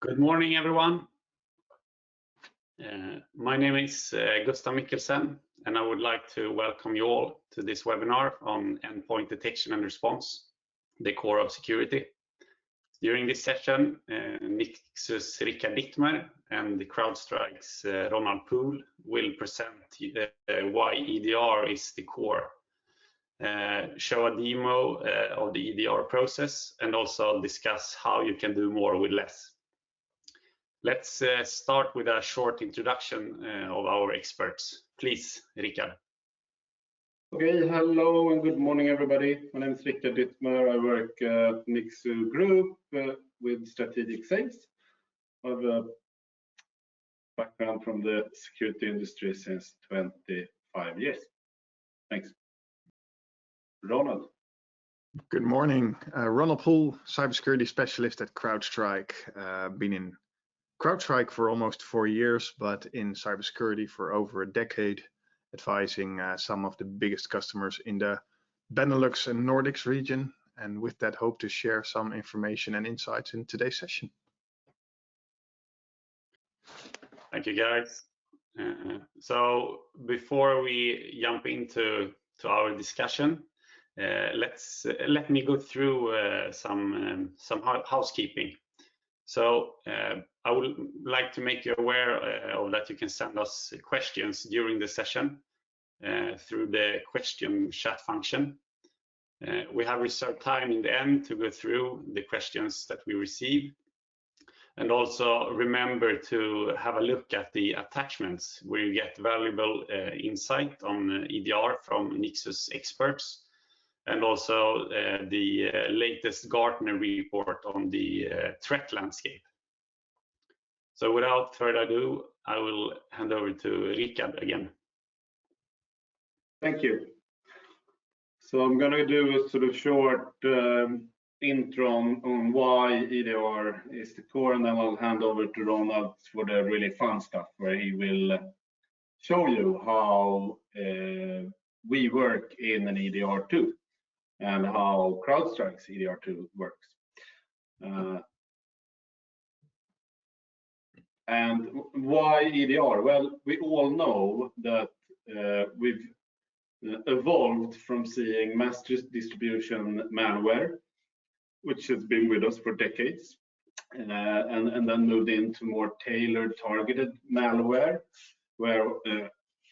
Good morning, everyone. My name is Gustav Mikkelsen, and I would like to welcome you all to this webinar on endpoint detection and response, the core of security. During this session, Nixu's Rickard Dittmer and the Crowdstrike's Ronald Pool will present why EDR is the core, show a demo of the EDR process, and also discuss how you can do more with less. Let's start with a short introduction of our experts. Please, Rickard. Okay, hello and good morning, everybody. My name is Rickard Dittmer. I work at Nixu Group with strategic sales. I have a background from the security industry since 25 years. Thanks. Ronald. Good morning. Ronald Pool, Cybersecurity Specialist at Crowdstrike. Been in Crowdstrike for almost 4 years, but in cybersecurity for over a decade, advising some of the biggest customers in the Benelux and Nordics region. And with that, hope to share some information and insights in today's session. Thank you, guys. So before we jump into our discussion, let me go through some housekeeping. So I would like to make you aware of that you can send us questions during the session through the question chat function. We have reserved time in the end to go through the questions that we receive. And also remember to have a look at the attachments where you get valuable insight on EDR from Nixu's experts, and also the latest Gartner report on the threat landscape. So without further ado, I will hand over to Rickard again. Thank you. So I'm going to do a sort of short intro on why EDR is the core, and then I'll hand over to Ronald for the really fun stuff, where he will show you how we work in an EDR too, and how Crowdstrike's EDR2 works. And why EDR? Well, we all know that we've evolved from seeing mass distribution malware, which has been with us for decades, and then moved into more tailored, targeted malware, where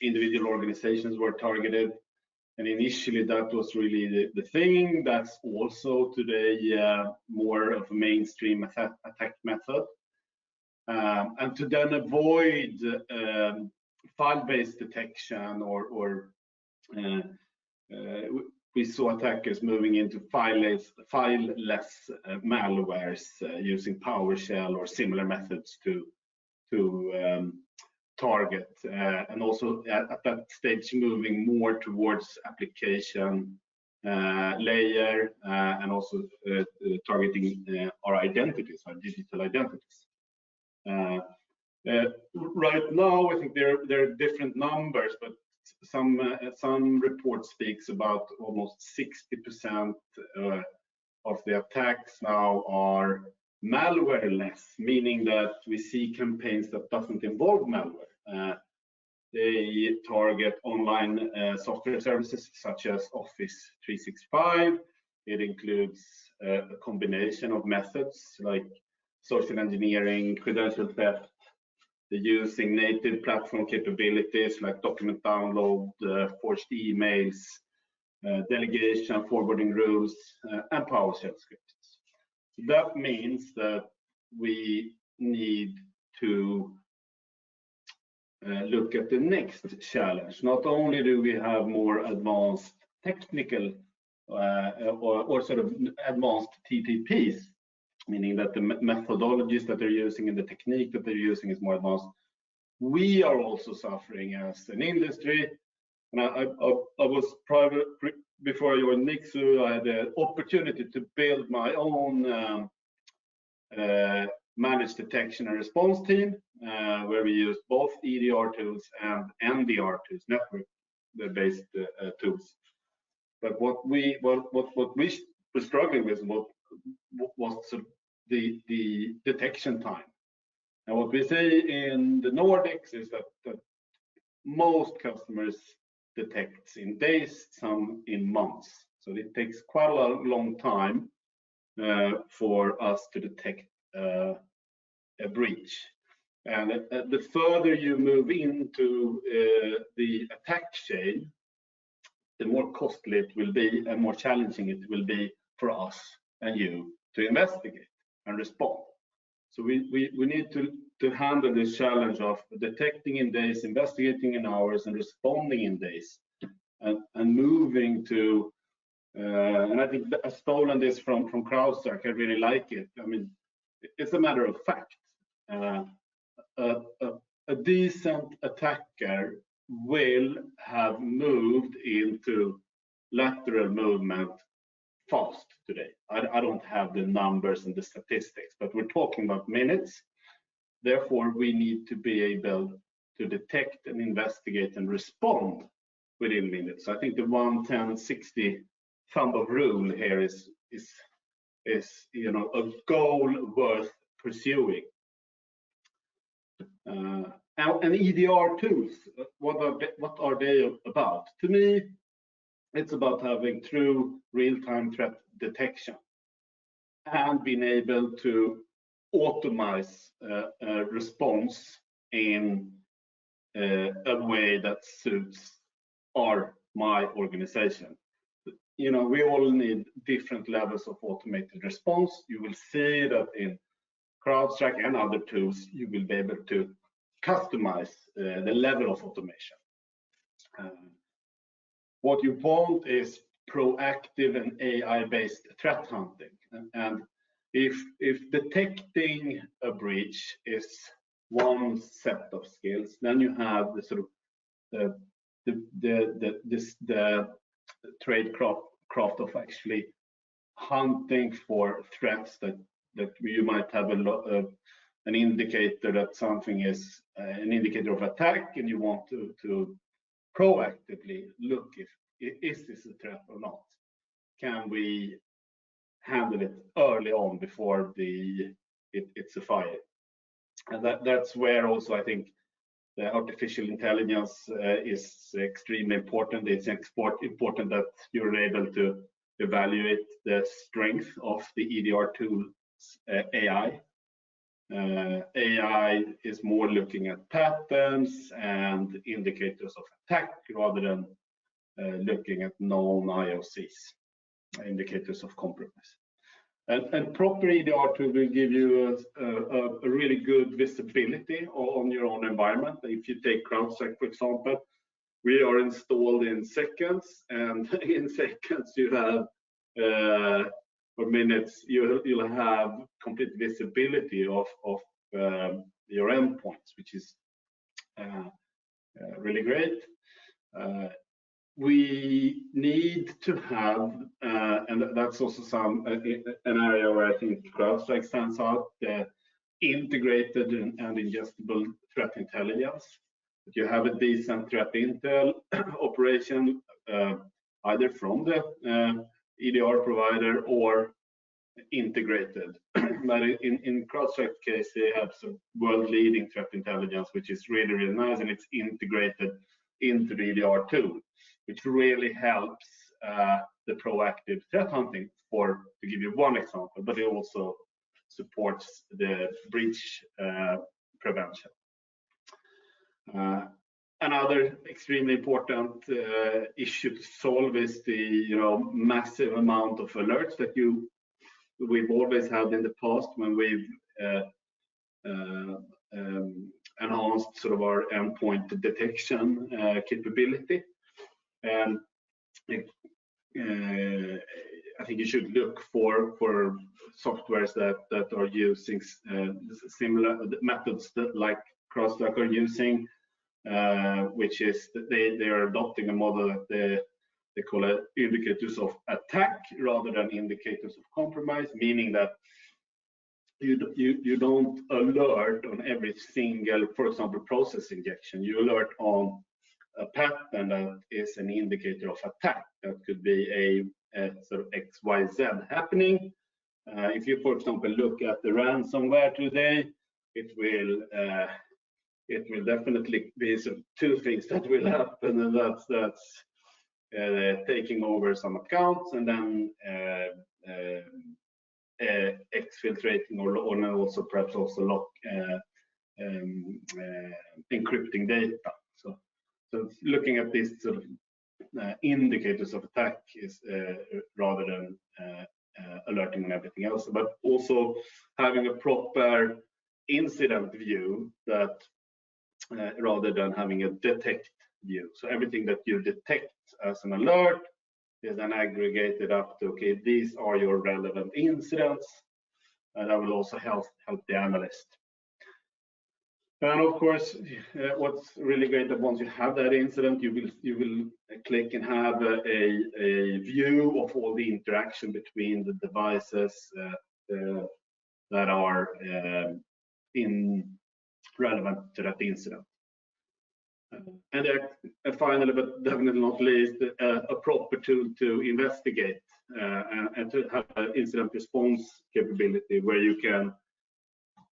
individual organizations were targeted. And initially, that was really the thing. That's also today more of a mainstream attack method. And to then avoid file-based detection, or we saw attackers moving into fileless malwares using PowerShell or similar methods to target, and also at that stage moving more towards application layer, and also targeting our identities, our digital identities. Right now, I think there are different numbers, but some report speaks about almost 60% of the attacks now are malwareless, meaning that we see campaigns that doesn't involve malware. They target online software services such as Office 365. It includes a combination of methods like social engineering, credential theft, the using native platform capabilities like document download, forged emails, delegation, forwarding rules, and PowerShell scripts. That means that we need to look at the next challenge. Not only do we have more advanced technical or sort of advanced TTPs, meaning that the methodologies that they're using and the technique that they're using is more advanced, we are also suffering as an industry. And I was private before I joined Nixu. I had the opportunity to build my own managed detection and response team, where we use both EDR tools and NDR tools, network-based tools. But what we were struggling with was the detection time. And what we see in the Nordics is that most customers detect in days, some in months. So it takes quite a long time for us to detect a breach. And the further you move into the attack chain, the more costly it will be and more challenging it will be for us and you to investigate and respond. So we need to handle this challenge of detecting in days, investigating in hours, and responding in days, and moving to. And I think I've stolen this from Crowdstrike. I really like it. I mean, it's a matter of fact. A decent attacker will have moved into lateral movement fast today. I don't have the numbers and the statistics, but we're talking about minutes. Therefore, we need to be able to detect and investigate and respond within minutes. I think the 1-10-60 thumb of rule here is a goal worth pursuing. And EDR tools, what are they about? To me, it's about having true real-time threat detection and being able to automate a response in a way that suits my organization. We all need different levels of automated response. You will see that in Crowdstrike and other tools, you will be able to customize the level of automation. What you want is proactive and AI-based threat hunting. And if detecting a breach is one set of skills, then you have the sort of the trade craft of actually hunting for threats that you might have an indicator that something is an indicator of attack, and you want to proactively look if is this a threat or not. Can we handle it early on before it's a fire? And that's where also I think the artificial intelligence is extremely important. It's important that you're able to evaluate the strength of the EDR tool's AI. AI is more looking at patterns and indicators of attack rather than looking at known IOCs, indicators of compromise. And proper EDR tool will give you a really good visibility on your own environment. If you take Crowdstrike, for example, we are installed in seconds, and in seconds you have, or minutes, you'll have complete visibility of your endpoints, which is really great. We need to have, and that's also an area where I think Crowdstrike stands out, the integrated and ingestible threat intelligence. That you have a decent threat intel operation, either from the EDR provider or integrated. But in Crowdstrike's case, they have some world-leading threat intelligence, which is really, really nice, and it's integrated into the EDR tool, which really helps the proactive threat hunting, to give you one example, but it also supports the breach prevention. Another extremely important issue to solve is the massive amount of alerts that we've always had in the past when we've enhanced sort of our endpoint detection capability. And I think you should look for softwares that are using similar methods that like Crowdstrike are using, which is that they are adopting a model that they call it indicators of attack rather than indicators of compromise, meaning that you don't alert on every single, for example, process injection. You alert on a pattern that is an indicator of attack. That could be a sort of XYZ happening. If you, for example, look at the ransomware today, it will definitely be two things that will happen, and that's taking over some accounts and then exfiltrating or also perhaps also encrypting data. So looking at these sort of indicators of attack is rather than alerting on everything else, but also having a proper incident view that rather than having a detect view. So everything that you detect as an alert is then aggregated up to, okay, these are your relevant incidents, and that will also help the analyst. And of course, what's really great that once you have that incident, you will click and have a view of all the interaction between the devices that are relevant to that incident. And finally, but definitely not least, a proper tool to investigate and to have an incident response capability where you can,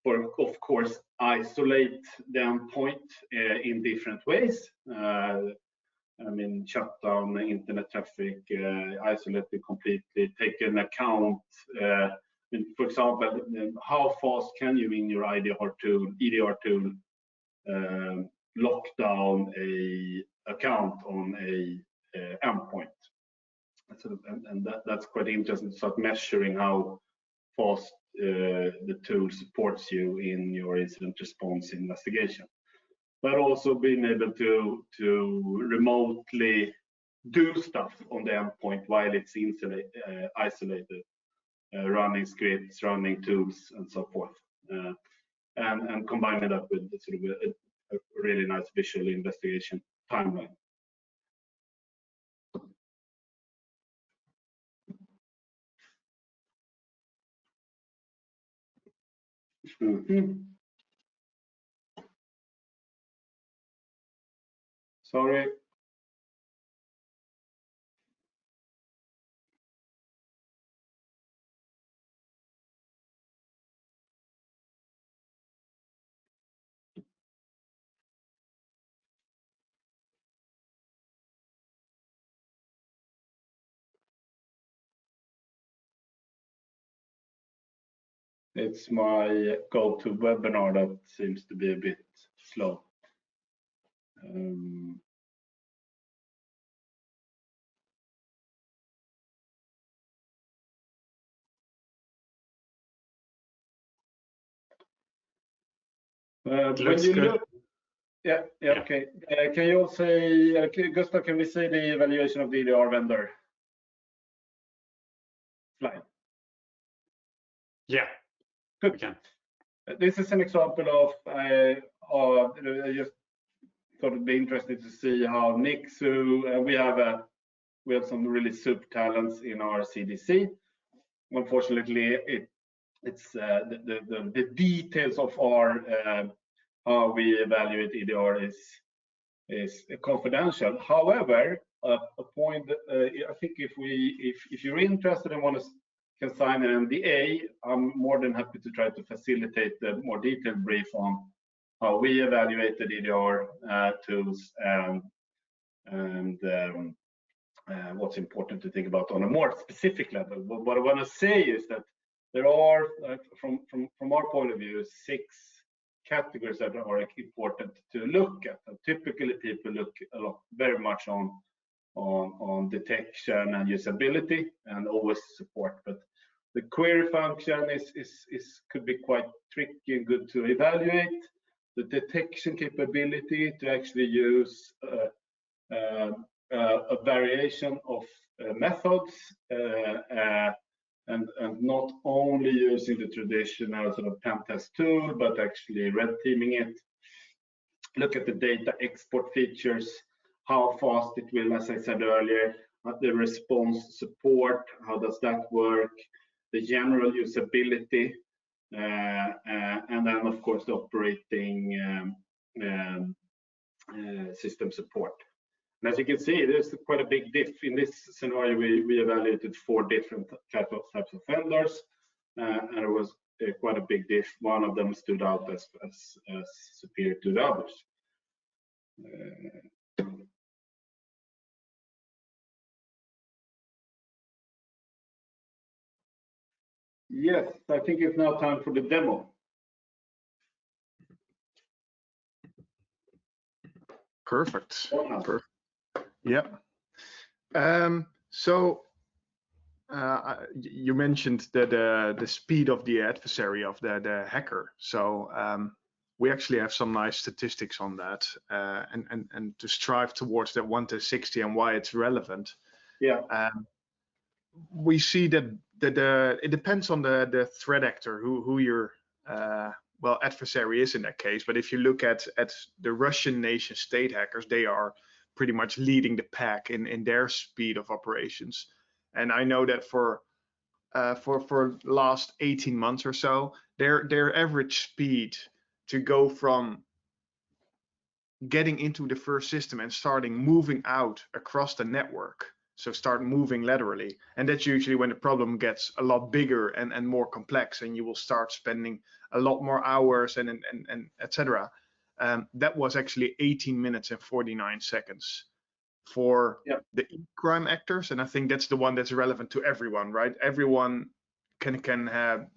of course, isolate the endpoint in different ways. I mean, shut down the internet traffic, isolate it completely, take an account. For example, how fast can you in your EDR tool lock down a account on a endpoint? And that's quite interesting to start measuring how fast the tool supports you in your incident response investigation, but also being able to remotely do stuff on the endpoint while it's isolated, running scripts, running tools, and so forth, and combine it up with sort of a really nice visual investigation timeline. Sorry. It's my go-to webinar that seems to be a bit slow. Looks good. Yeah, okay. Can you also say, Gustav, can we see the evaluation of the EDR vendor slide? Yeah, good. We can. This is an example of, I just thought it'd be interesting to see how Nixu, we have some really super talents in our CDC. Unfortunately, it's the details of our how we evaluate EDR is confidential. However, a point I think if you're interested and can sign an NDA, I'm more than happy to try to facilitate the more detailed brief on how we evaluate the EDR tools and what's important to think about on a more specific level. What I want to say is that there are, from our point of view, 6 categories that are important to look at. And typically, people look very much on detection and usability and OS support. But the query function could be quite tricky and good to evaluate. The detection capability to actually use a variation of methods and not only using the traditional sort of pen test tool, but actually red teaming it. Look at the data export features, how fast it will, as I said earlier, the response support, how does that work, the general usability, and then of course the operating system support. And as you can see, there's quite a big diff. In this scenario, we evaluated 4 different types of vendors, and quite a big diff. One of them stood out as superior to the others. Yes, I think it's now time for the demo. Perfect. Oh, Perfect. Yep. So you mentioned the speed of the adversary, of the hacker. So we actually have some nice statistics on that, and to strive towards that 1 to 60 and why it's relevant. Yeah. We see that it depends on the threat actor who your well, adversary is in that case. But if you look at the Russian nation state hackers, they are pretty much leading the pack in their speed of operations. And I know that for last 18 months or so, their average speed to go from getting into the first system and starting moving out across the network, so start moving laterally, and that's usually when the problem gets a lot bigger and more complex, and you will start spending a lot more hours and etc. That was actually 18 minutes and 49 seconds for the crime actors, and I think that's the one that's relevant to everyone, right? Everyone can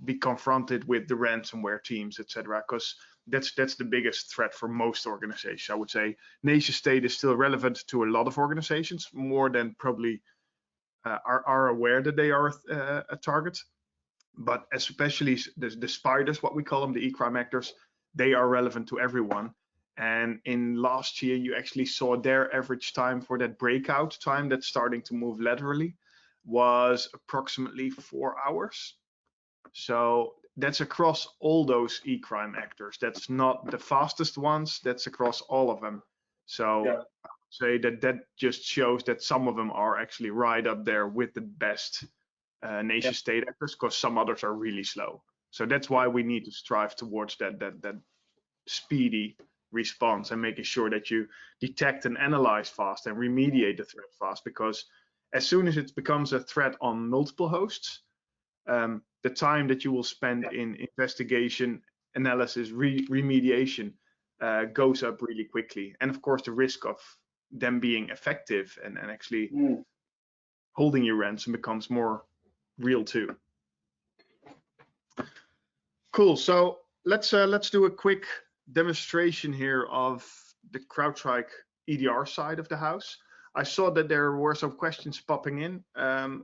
be confronted with the ransomware teams, etc., because that's the biggest threat for most organizations. I would say nation state is still relevant to a lot of organizations, more than probably are aware that they are a target. But especially the spiders, what we call them, the e-crime actors, they are relevant to everyone. And in last year, you actually saw their average time for that breakout time that's starting to move laterally was approximately 4 hours. So that's across all those e-crime actors. That's not the fastest ones, that's across all of them. So I would say that just shows that some of them are actually right up there with the best nation state actors, because some others are really slow. So that's why we need to strive towards that speedy response, and making sure that you detect and analyze fast and remediate the threat fast, because as soon as it becomes a threat on multiple hosts, the time that you will spend in investigation, analysis, remediation goes up really quickly. And of course, the risk of them being effective and actually holding your ransom becomes more real too. Cool. So let's do a quick demonstration here of the CrowdStrike EDR side of the house. I saw that there were some questions popping in.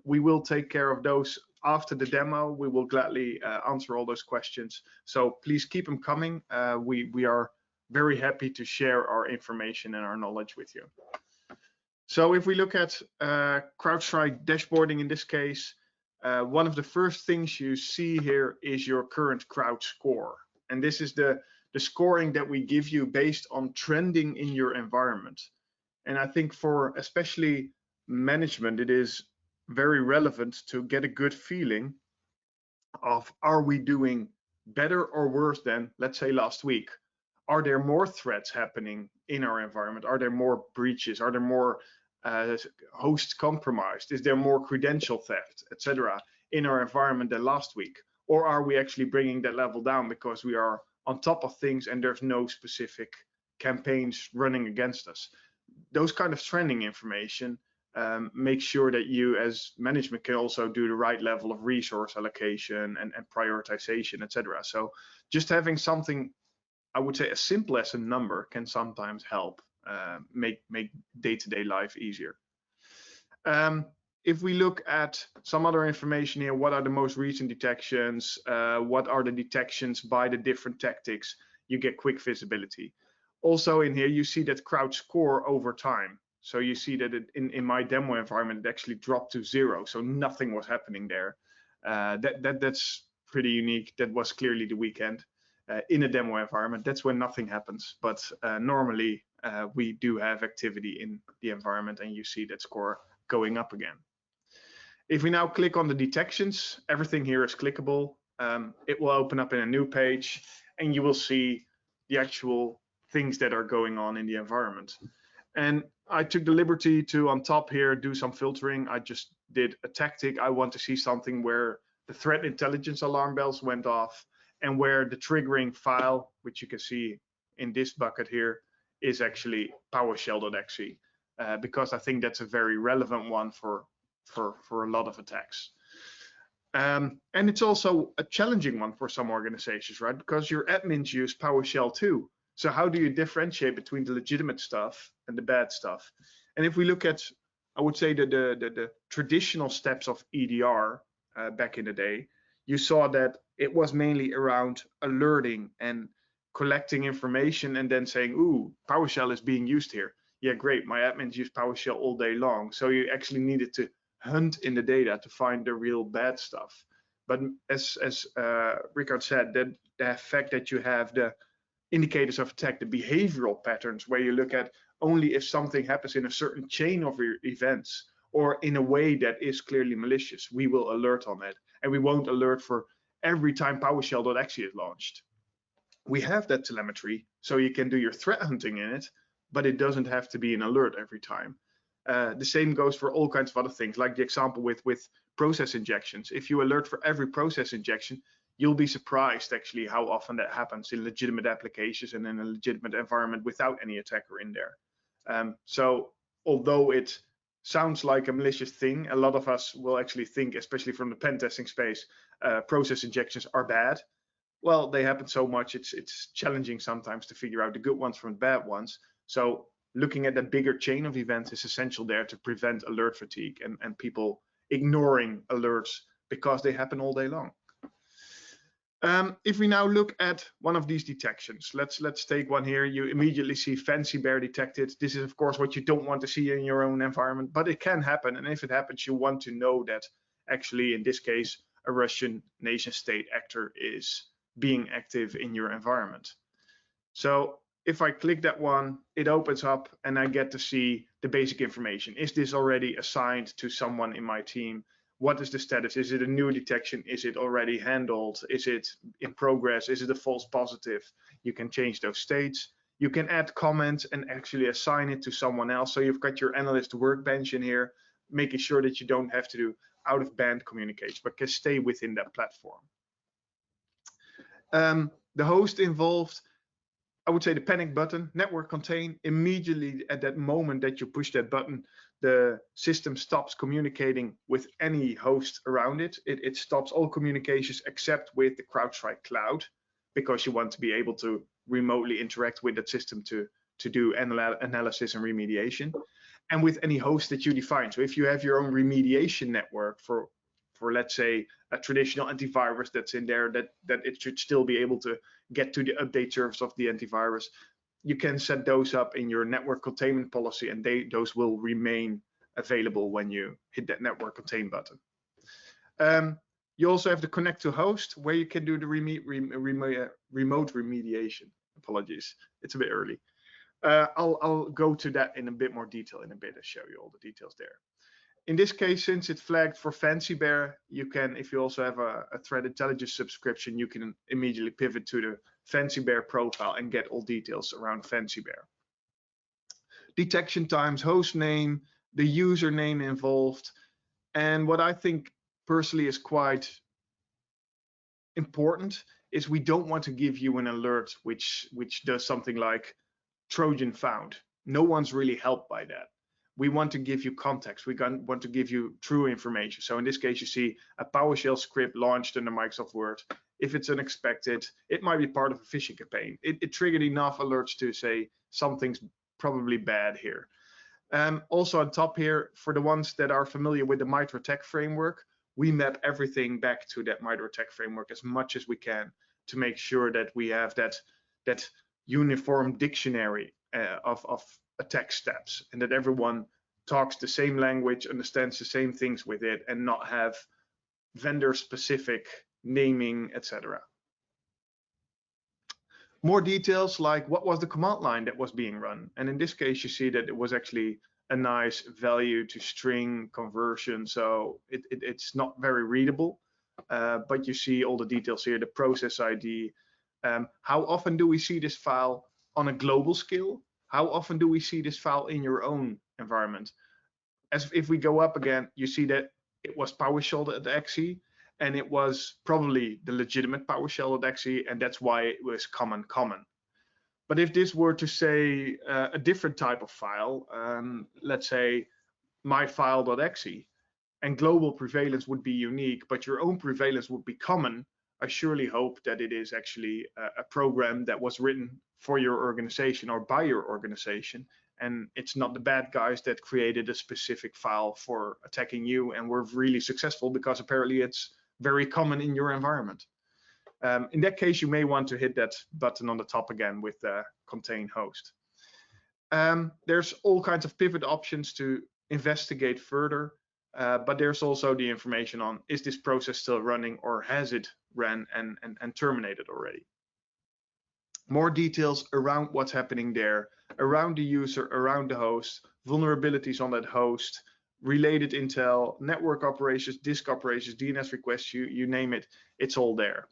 We will take care of those after the demo. We will gladly answer all those questions. So please keep them coming. We are very happy to share our information and our knowledge with you. So if we look at CrowdStrike dashboarding in this case, one of the first things you see here is your current crowd score. And this is the scoring that we give you based on trending in your environment. And I think for especially management, it is very relevant to get a good feeling of, are we doing better or worse than, let's say, last week? Are there more threats happening in our environment? Are there more breaches? Are there more hosts compromised? Is there more credential theft, etc., in our environment than last week? Or are we actually bringing that level down because we are on top of things and there's no specific campaigns running against us? Those kind of trending information make sure that you as management can also do the right level of resource allocation and prioritization, etc. So just having something, I would say, as simple as a number can sometimes help make day-to-day life easier. If we look at some other information here, what are the most recent detections? What are the detections by the different tactics? You get quick visibility. Also in here, you see that crowd score over time. So you see that in my demo environment, it actually dropped to 0. So nothing was happening there. That's pretty unique. That was clearly the weekend. In a demo environment, that's when nothing happens. But normally we do have activity in the environment, and you see that score going up again. If we now click on the detections, everything here is clickable. It will open up in a new page, and you will see the actual things that are going on in the environment. And I took the liberty to, on top here, do some filtering. I just did a tactic. I want to see something where the threat intelligence alarm bells went off. and where the triggering file, which you can see in this bucket here, is actually PowerShell.exe, because I think that's a very relevant one for a lot of attacks. And it's also a challenging one for some organizations, right? Because your admins use PowerShell too. So how do you differentiate between the legitimate stuff and the bad stuff? And if we look at, I would say, the traditional steps of EDR back in the day, you saw that it was mainly around alerting and collecting information and then saying, ooh, PowerShell is being used here. Yeah, great, my admins use PowerShell all day long. So you actually needed to hunt in the data to find the real bad stuff. But as Rickard said, that the fact that you have the indicators of attack, the behavioral patterns, where you look at only if something happens in a certain chain of events or in a way that is clearly malicious, we will alert on it. And we won't alert for every time PowerShell.exe is launched. We have that telemetry, so you can do your threat hunting in it, but it doesn't have to be an alert every time. The same goes for all kinds of other things, like the example with process injections. If you alert for every process injection, you'll be surprised actually how often that happens in legitimate applications and in a legitimate environment without any attacker in there. So although it sounds like a malicious thing, a lot of us will actually think, especially from the pen testing space, process injections are bad. Well, they happen so much, it's challenging sometimes to figure out the good ones from the bad ones. So looking at that bigger chain of events is essential there to prevent alert fatigue and people ignoring alerts because they happen all day long. If we now look at one of these detections, let's take one here. You immediately see Fancy Bear detected. This is of course what you don't want to see in your own environment, but it can happen. And if it happens, you want to know that actually in this case, a Russian nation state actor is being active in your environment. So if I click that one, it opens up and I get to see the basic information. Is this already assigned to someone in my team? What is the status? Is it a new detection? Is it already handled? Is it in progress? Is it a false positive? You can change those states. You can add comments and actually assign it to someone else. So you've got your analyst workbench in here, making sure that you don't have to do out-of-band communication, but can stay within that platform. The host involved, I would say the panic button, network contain. Immediately at that moment that you push that button, the system stops communicating with any host around it. It stops all communications except with the CrowdStrike cloud, because you want to be able to remotely interact with that system to do analysis and remediation, and with any host that you define. So if you have your own remediation network for let's say a traditional antivirus that's in there, that it should still be able to get to the update service of the antivirus, you can set those up in your network containment policy, and those will remain available when you hit that network contain button. You also have the connect to host, where you can do the remote remediation. Apologies, it's a bit early. I'll go to that in a bit more detail in a bit and show you all the details there. In this case, since it's flagged for Fancy Bear, you can, if you also have a threat intelligence subscription, you can immediately pivot to the Fancy Bear profile and get all details around Fancy Bear. Detection times, host name, the username involved, and what I think personally is quite important is we don't want to give you an alert which does something like Trojan found. No one's really helped by that. We want to give you context. We want to give you true information. So in this case, you see a PowerShell script launched under Microsoft Word. If it's unexpected, it might be part of a phishing campaign. It triggered enough alerts to say something's probably bad here. Also on top here, for the ones that are familiar with the MITRE ATT&CK framework, we map everything back to that MITRE ATT&CK framework as much as we can to make sure that we have that uniform dictionary of attack steps, and that everyone talks the same language, understands the same things with it, and not have vendor specific naming, etc. More details, like what was the command line that was being run, and in this case you see that it was actually a nice value to string conversion, so it's not very readable, but you see all the details here, the process ID. How often do we see this file on a global scale? How often do we see this file in your own environment? As if we go up again, you see that it was PowerShell.exe, and it was probably the legitimate PowerShell.exe, and that's why it was common. But if this were to say a different type of file, let's say myfile.exe, and global prevalence would be unique, but your own prevalence would be common, I surely hope that it is actually a program that was written for your organization or by your organization, and it's not the bad guys that created a specific file for attacking you and were really successful because apparently it's very common in your environment. In that case, you may want to hit that button on the top again with contain host. There's all kinds of pivot options to investigate further, but there's also the information on, is this process still running or has it ran and terminated already? More details around what's happening there, around the user, around the host, vulnerabilities on that host, related intel, network operations, disk operations, DNS requests, you name it, it's all there.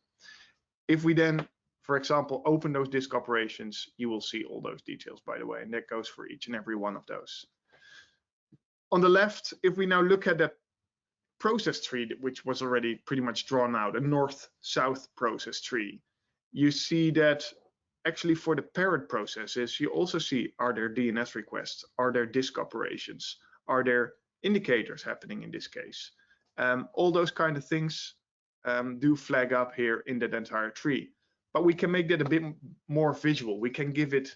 If we then, for example, open those disk operations, you will see all those details, by the way, and that goes for each and every one of those. On the left, if we now look at that process tree, which was already pretty much drawn out, a north-south process tree, you see that actually for the parent processes, you also see, are there DNS requests? Are there disk operations? Are there indicators happening in this case? All those kind of things do flag up here in that entire tree. But we can make that a bit more visual. We can give it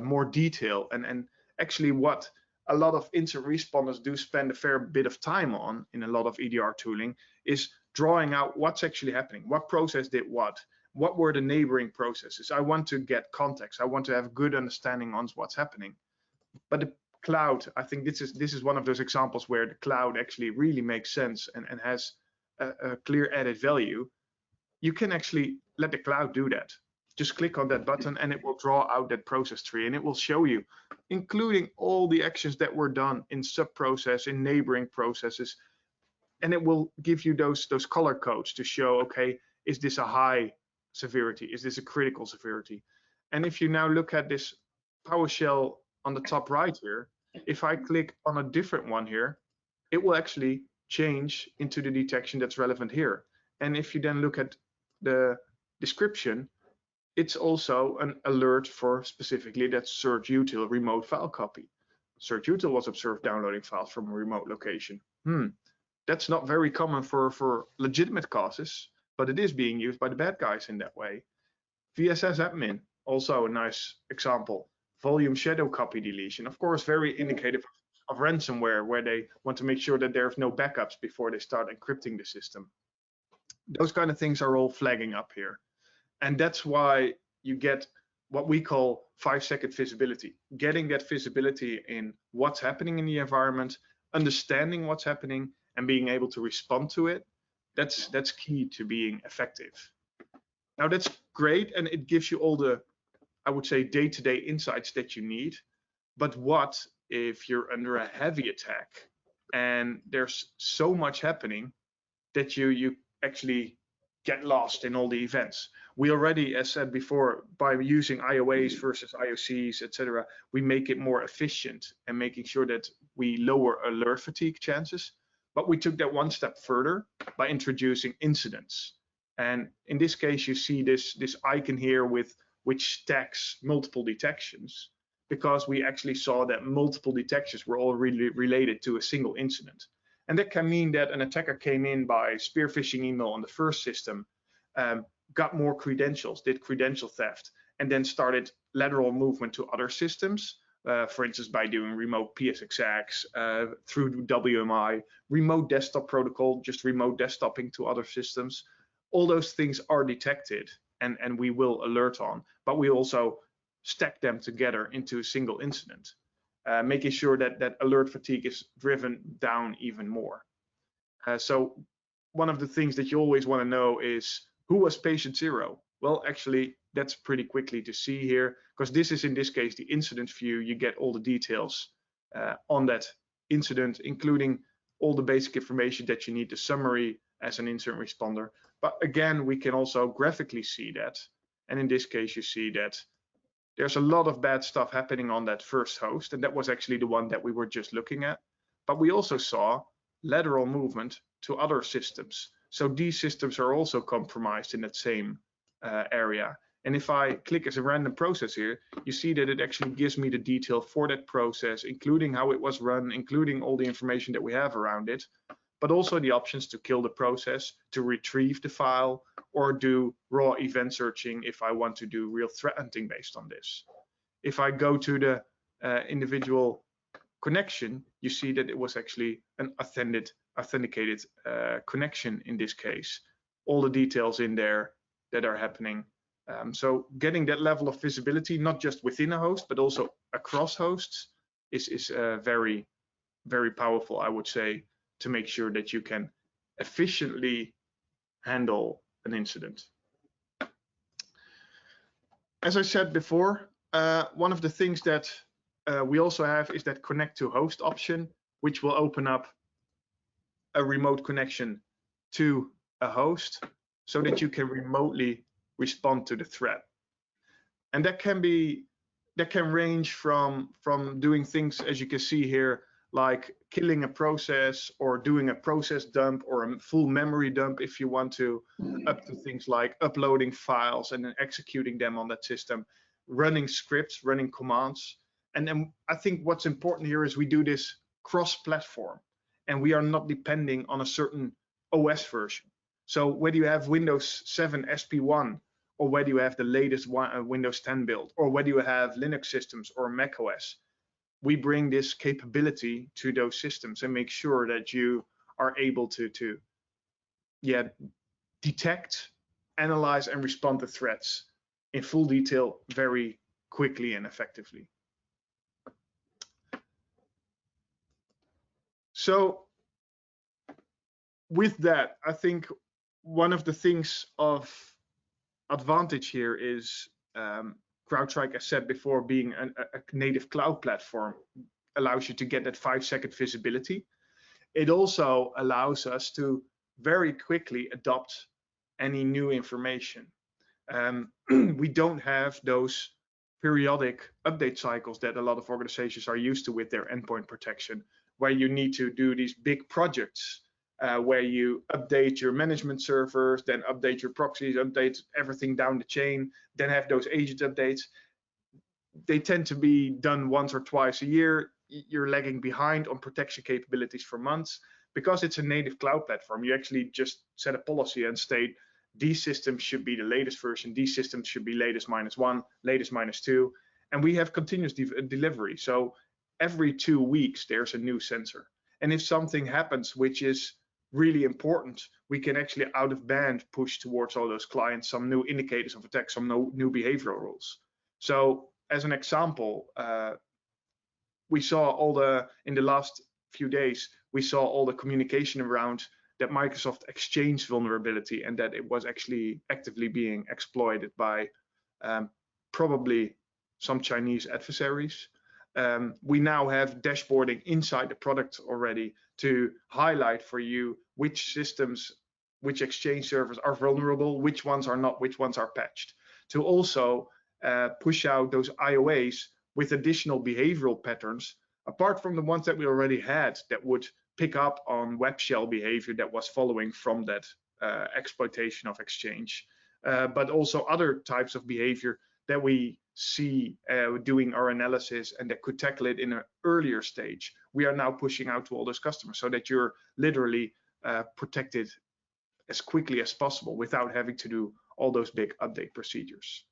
more detail. And actually what a lot of incident responders do spend a fair bit of time on in a lot of EDR tooling is drawing out what's actually happening. What process did what? What were the neighboring processes? I want to get context. I want to have good understanding on what's happening. But the cloud, I think this is one of those examples where the cloud actually really makes sense and has a clear added value. You can actually let the cloud do that. Just click on that button and it will draw out that process tree, and it will show you, including all the actions that were done in sub-process, in neighboring processes, and it will give you those color codes to show, okay, is this a high severity? Is this a critical severity? And if you now look at this PowerShell on the top right here, if I click on a different one here, it will actually change into the detection that's relevant here. And if you then look at the description, it's also an alert for specifically that search util remote file copy. Search util was observed downloading files from a remote location. That's not very common for legitimate causes, but it is being used by the bad guys in that way. VSS admin, also a nice example. Volume shadow copy deletion, of course, very indicative of ransomware, where they want to make sure that there's no backups before they start encrypting the system. Those kind of things are all flagging up here. And that's why you get what we call 5-second visibility, getting that visibility in what's happening in the environment, understanding what's happening, and being able to respond to it. That's key to being effective. Now that's great, and it gives you all the, I would say, day-to-day insights that you need. But what if you're under a heavy attack and there's so much happening that you actually get lost in all the events? We already, as said before, by using IOAs versus IOCs, etc., we make it more efficient and making sure that we lower alert fatigue chances. But we took that one step further by introducing incidents. And in this case, you see this icon here with which stacks multiple detections, because we actually saw that multiple detections were all really related to a single incident. And that can mean that an attacker came in by spear phishing email on the first system, got more credentials, did credential theft, and then started lateral movement to other systems, for instance, by doing remote PSXX, through WMI, remote desktop protocol, just remote desktoping to other systems. All those things are detected and we will alert on, but we also stack them together into a single incident, making sure that alert fatigue is driven down even more. So one of the things that you always want to know is, who was patient zero? Well, actually, that's pretty quickly to see here, because this is, in this case, the incident view. You get all the details on that incident, including all the basic information that you need, the summary as an incident responder. But again, we can also graphically see that. And in this case, you see that there's a lot of bad stuff happening on that first host, and that was actually the one that we were just looking at. But we also saw lateral movement to other systems. So these systems are also compromised in that same area. And if I click as a random process here, you see that it actually gives me the detail for that process, including how it was run, including all the information that we have around it, but also the options to kill the process, to retrieve the file, or do raw event searching if I want to do real threat hunting based on this. If I go to the individual connection, you see that it was actually an authenticated connection in this case. All the details in there that are happening. So getting that level of visibility, not just within a host, but also across hosts, is very, very powerful, I would say, to make sure that you can efficiently handle an incident. As I said before, one of the things that we also have is that connect to host option, which will open up a remote connection to a host so that you can remotely respond to the threat. And that can range from doing things, as you can see here, like killing a process or doing a process dump or a full memory dump if you want to, up to things like uploading files and then executing them on that system, running scripts, running commands. And then I think what's important here is we do this cross-platform and we are not depending on a certain OS version. So whether you have Windows 7 SP1 or whether you have the latest Windows 10 build or whether you have Linux systems or Mac OS, we bring this capability to those systems and make sure that you are able to detect, analyze, and respond to threats in full detail very quickly and effectively. So with that, I think one of the things of advantage here is CrowdStrike, as said before, being a native cloud platform, allows you to get that 5-second visibility. It also allows us to very quickly adopt any new information. We don't have those periodic update cycles that a lot of organizations are used to with their endpoint protection, where you need to do these big projects where you update your management servers, then update your proxies, update everything down the chain, then have those agent updates. They tend to be done once or twice a year. You're lagging behind on protection capabilities for months. Because it's a native cloud platform, you actually just set a policy and state these systems should be the latest version, these systems should be latest -1, latest -2, and we have continuous delivery. So every 2 weeks there's a new sensor. And if something happens which is really important, we can actually out of band push towards all those clients some new indicators of attack, some new behavioral rules. So as an example, we saw in the last few days, we saw all the communication around that Microsoft Exchange vulnerability and that it was actually actively being exploited by probably some Chinese adversaries. We now have dashboarding inside the product already to highlight for you which systems, which Exchange servers are vulnerable, which ones are not, which ones are patched. To also push out those IOAs with additional behavioral patterns, apart from the ones that we already had that would pick up on web shell behavior that was following from that exploitation of Exchange, but also other types of behavior that we see doing our analysis and that could tackle it in an earlier stage. We are now pushing out to all those customers so that you're literally protected as quickly as possible without having to do all those big update procedures.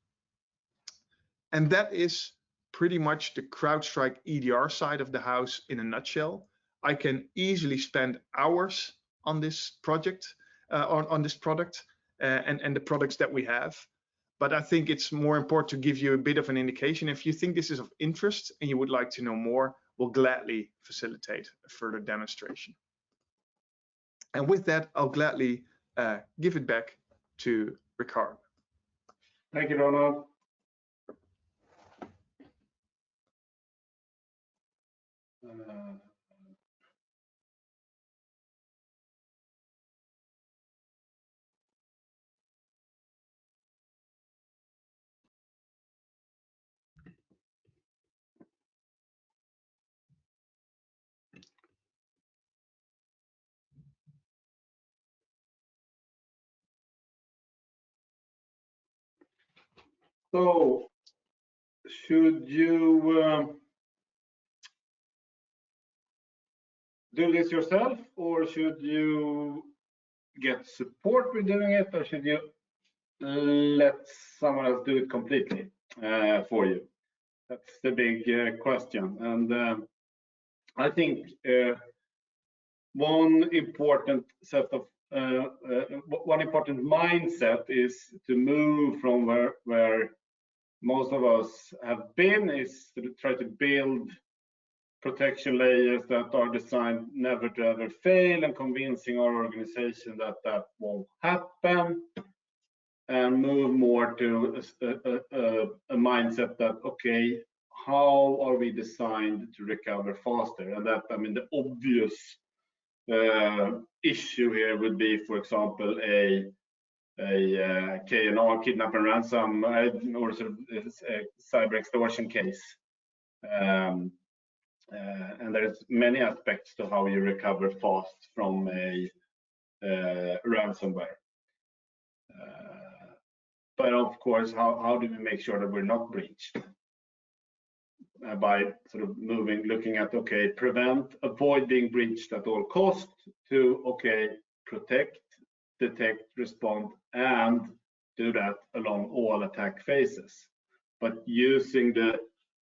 And that is pretty much the CrowdStrike EDR side of the house in a nutshell. I can easily spend hours on this project, on this product and the products that we have. But I think it's more important to give you a bit of an indication. If you think this is of interest and you would like to know more, we'll gladly facilitate a further demonstration. And with that, I'll gladly give it back to Rickard. Thank you, Ronald. So, should you do this yourself, or should you get support with doing it, or should you let someone else do it completely for you? That's the big question. And I think one important mindset is to move from where most of us have been, is to try to build protection layers that are designed never to ever fail, and convincing our organization that that won't happen, and move more to a mindset that, okay, how are we designed to recover faster? And that, I mean, the obvious issue here would be, for example, a KNR, kidnap and ransom, or sort of a cyber extortion case. And there's many aspects to how you recover fast from a ransomware. But of course, how do we make sure that we're not breached? By sort of looking at, okay, avoid being breached at all costs, to, okay, protect, detect, respond, and do that along all attack phases. But using the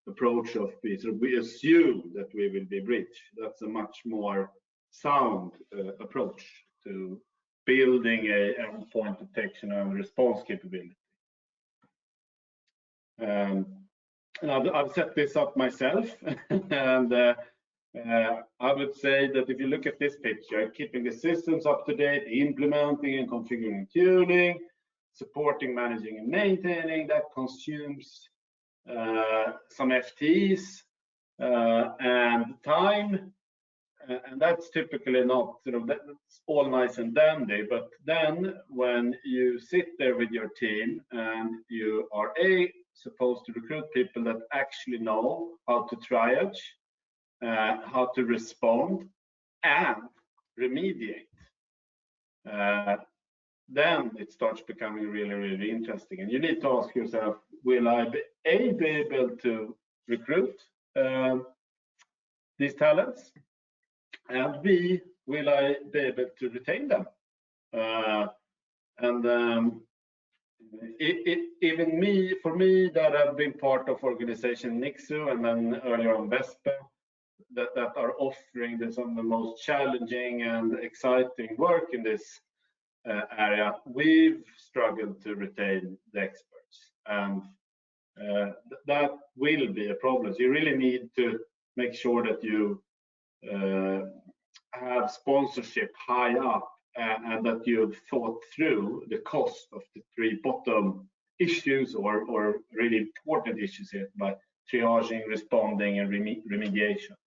approach of we assume that we will be breached. That's a much more sound approach to building a endpoint detection and response capability. And I've set this up myself, and I would say that if you look at this picture, keeping the systems up to date, implementing and configuring and tuning, supporting, managing and maintaining, that consumes some FTEs and time, and that's typically not that's all nice and dandy. But then when you sit there with your team and you are supposed to recruit people that actually know how to triage, how to respond and remediate, then it starts becoming really, really interesting. And you need to ask yourself, will I be able to recruit these talents? And B, will I be able to retain them? For me, that have been part of organization Nixu, and then earlier on Vespe, that are offering some of the most challenging and exciting work in this area, we've struggled to retain the experts, and that will be a problem. So you really need to make sure that you have sponsorship high up, and that you've thought through the cost of the three bottom issues, or really important issues here, by triaging, responding, and remediation.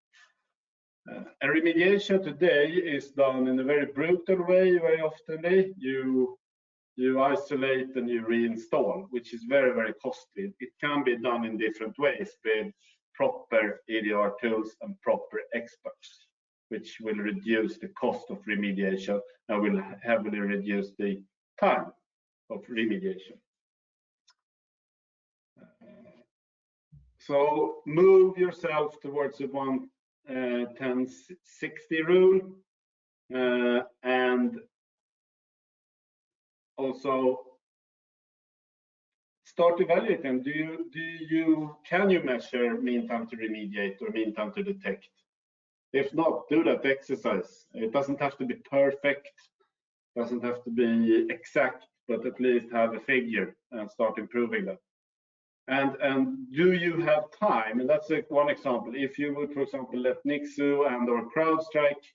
And remediation today is done in a very brutal way. Very often, you isolate and you reinstall, which is very, very costly. It can be done in different ways with proper EDR tools and proper experts, which will reduce the cost of remediation and will heavily reduce the time of remediation. So move yourself towards the 1-10-60 rule, and also start evaluating. Can you measure mean time to remediate or mean time to detect? If not, do that exercise. It doesn't have to be perfect, doesn't have to be exact, but at least have a figure and start improving that. And do you have time? And that's one example. If you would, for example, let Nixu and/or Crowdstrike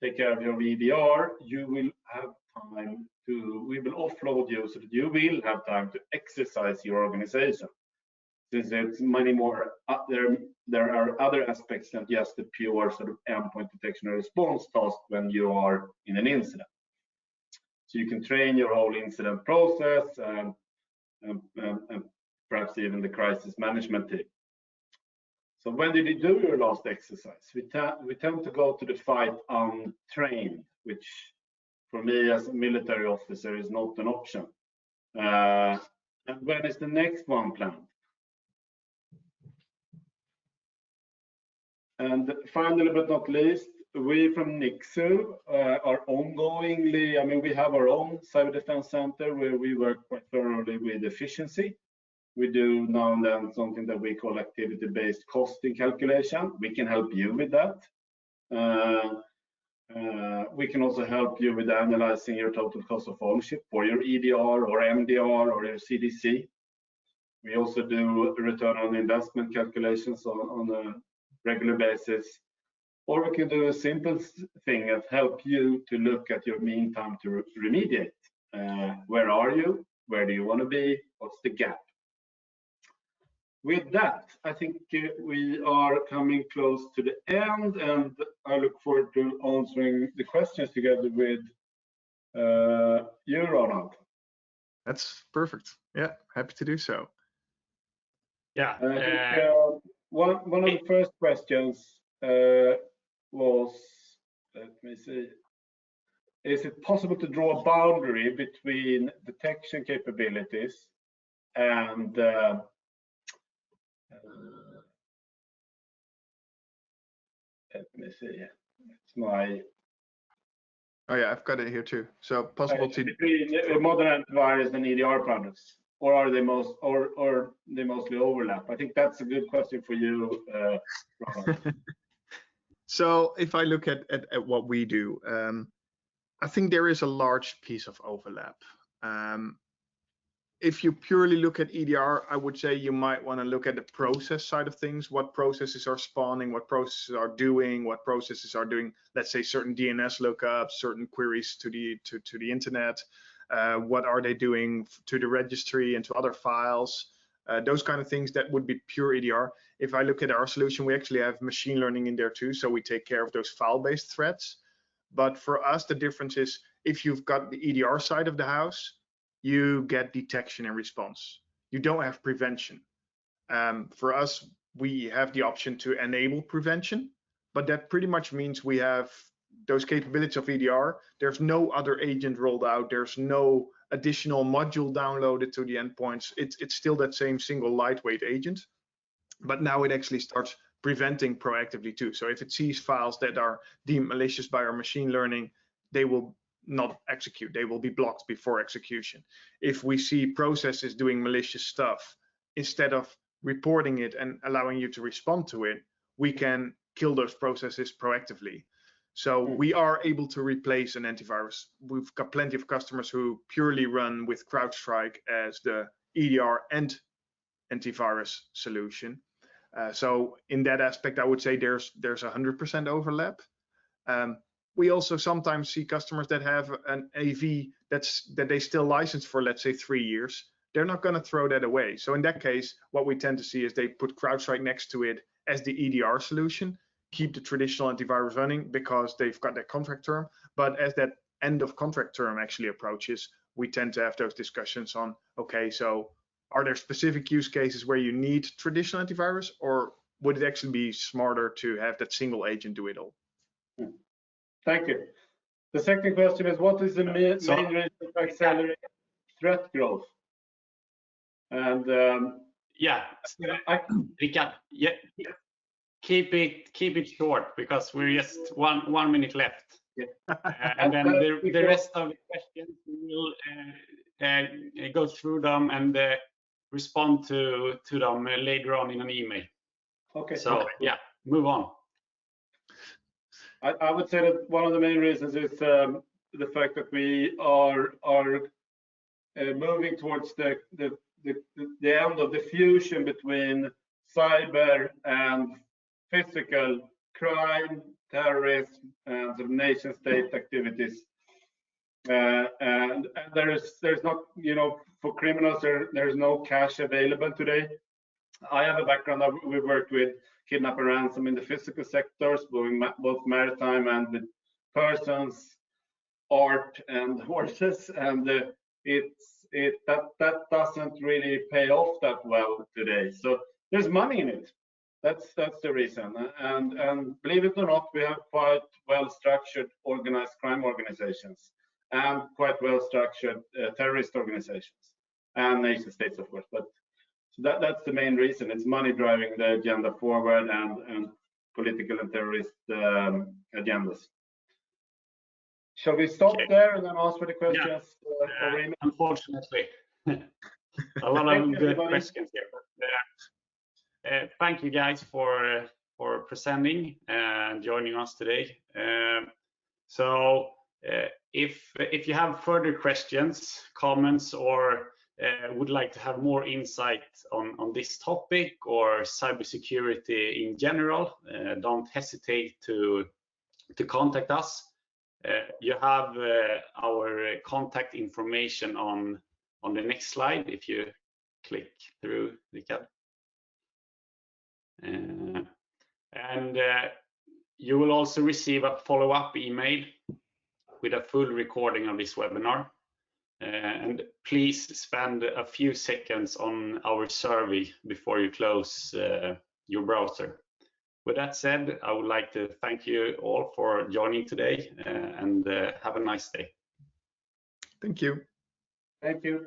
take care of your VDR, you will have time we will offload you so that you will have time to exercise your organization. Since there's many more, there are other aspects than just the pure sort of endpoint detection and response task when you are in an incident. So you can train your whole incident process and perhaps even the crisis management team. So when did you do your last exercise? We tend to go to the fight untrained, which for me as a military officer is not an option. And when is the next one planned? And finally, but not least, we from Nixu are ongoingly, I mean, we have our own cyber defense center where we work quite thoroughly with efficiency. We do now and then something that we call activity-based costing calculation. We can help you with that. We can also help you with analyzing your total cost of ownership for your EDR or MDR or your CDC. We also do return on investment calculations on a regular basis. Or we can do a simple thing of help you to look at your mean time to remediate. Where are you? Where do you want to be? What's the gap? With that, I think we are coming close to the end, and I look forward to answering the questions together with you, Ronald. That's perfect. Yeah, happy to do so. Yeah. One of the first questions was, let me see, is it possible to draw a boundary between detection capabilities and let me see, it's my... Oh yeah, I've got it here too. So possible to... Between modern antivirus and EDR products, or are they they mostly overlap? I think that's a good question for you, Ronald. So if I look at what we do, I think there is a large piece of overlap. If you purely look at EDR, I would say you might want to look at the process side of things. What processes are spawning, what processes are doing, what processes are doing, let's say, certain DNS lookups, certain queries to the internet. What are they doing to the registry and to other files? Those kind of things, that would be pure EDR. If I look at our solution, we actually have machine learning in there too, so we take care of those file-based threats. But for us, the difference is if you've got the EDR side of the house, you get detection and response. You don't have prevention. For us, we have the option to enable prevention, but that pretty much means we have those capabilities of EDR. There's no other agent rolled out. There's no additional module downloaded to the endpoints. It's still that same single lightweight agent, but now it actually starts preventing proactively too. So if it sees files that are deemed malicious by our machine learning, they will not execute. They will be blocked before execution. If we see processes doing malicious stuff, instead of reporting it and allowing you to respond to it, we can kill those processes proactively. So we are able to replace an antivirus. We've got plenty of customers who purely run with Crowdstrike as the EDR and antivirus solution. So in that aspect, I would say there's 100% overlap. We also sometimes see customers that have an AV that they still license for, let's say, 3 years. They're not going to throw that away. So in that case, what we tend to see is they put Crowdstrike next to it as the EDR solution, keep the traditional antivirus running because they've got that contract term. But as that end of contract term actually approaches, we tend to have those discussions on, okay, so are there specific use cases where you need traditional antivirus, or would it actually be smarter to have that single agent do it all? Thank you. The second question is, what is the main reason to accelerate threat growth? And yeah, Rickard, yeah, keep it short because we're just one minute left. Yeah. And then the rest of the questions we will go through them and respond to them later on in an email. Okay. So yeah, move on. I would say that one of the main reasons is the fact that we are moving towards the end of the fusion between cyber and physical crime, terrorism, and the nation state activities. And there's not, you know, for criminals, there's no cash available today. I have a background that we worked with kidnap and ransom in the physical sectors, both maritime and with persons, art and horses, and that doesn't really pay off that well today. So there's money in it. That's the reason. And believe it or not, we have quite well-structured organized crime organizations and quite well-structured terrorist organizations. and nation states, of course. But so that's the main reason. It's money driving the agenda forward, and political and terrorist agendas. Shall we stop there and then ask for the questions? Yeah. Unfortunately, a lot of good questions here. But, thank you guys for presenting and joining us today. So if you have further questions, comments, or would like to have more insight on this topic or cybersecurity in general, don't hesitate to contact us. You have our contact information on the next slide if you click through, Rickard. And you will also receive a follow-up email with a full recording of this webinar. And please spend a few seconds on our survey before you close your browser. With that said, I would like to thank you all for joining today, and have a nice day. Thank you. Thank you.